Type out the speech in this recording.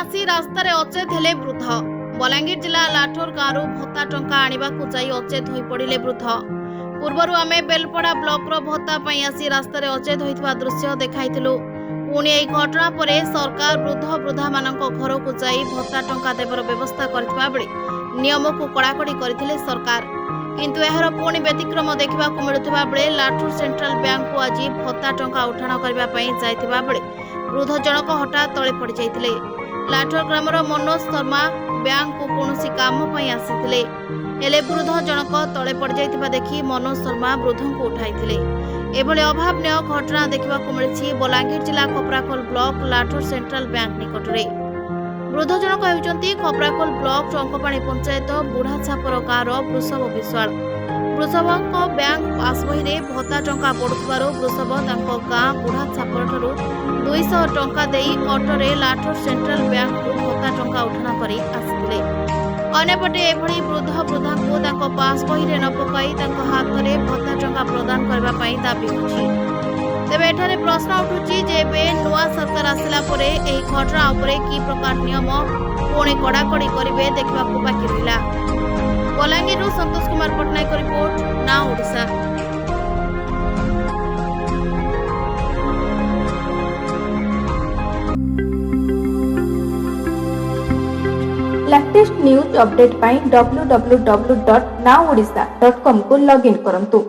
आसी रास्तार अचेत हेले वृद्ध। बलांगीर जिला लाठोर गाँव भत्ता टंका आनिबाकु जाई अचेत होई पड़िले वृद्ध। पूर्वरु आमे बेलपड़ा ब्लॉक रो भत्ता पई आसी रास्तार अचेत होइतबा दृश्य देखाइथिलु। पुणी एही घटना परे सरकार वृद्ध वृद्धा मानक घर को जाई भत्ता टंका देवर व्यवस्था करथिबा बेले नियम को कड़ाकड़ी करथिले सरकार। किंतु एहर पुणी व्यतिक्रम देखिबाकु मिलुथिबा बेले लाठोर सेंट्रल बैंक को आज भत्ता टंका उठाण करबा पई जाइथिबा बेले वृद्ध जनक हठात तळे पड़ जाइथिले। लाठोर ग्रामर मनोज शर्मा बैंक को कौनसी काम पई आसीथिले, हेले वृद्ध जनक तळे पड़ जाइथिबा देखि मनोज शर्मा वृद्ध को उठाइथिले। एभले अभावनीय घटना देखिबाकु मिलिछि बलांगीर जिला खपराखोल ब्लॉक लाठोर सेंट्रल बैंक निकटरे। वृद्ध जनक हेउचंती खपराखोल ब्लॉक टंकपाणी पंचायत बुढ़ाछापर गाँव वृषभ विश्वाल। वृषभक बैंक पासबही रे भत्ता टंका पड़ुथिबारु वृषभ तांको गाँ बुढ़ाछापर ठारू 200 टंका देई ऑटोरे लाठोर सेंट्रल बैंक को भत्ता टंका उठाण करी आसिथिले। अन्यपटे एभली वृद्ध वृद्धा को तांको पासबही रे न पकाई तांको हाथ रे भत्ता टंका प्रदान करबा पई दाबी होछि। तेबे एठारे प्रश्न उठुछि जे बे नुआ सरकार आसिला परे एही घटना उपरे की प्रकार नियम पुणी कड़ाकड़ी करिवे देखबाकू बाकी रहिला। बलांगीर संतोष कुमार पटनायक रिपोर्ट, ना ओडिशा। लेटेस्ट न्यूज अपडेट पाई www.naodisha.com को लॉगिन करंतु।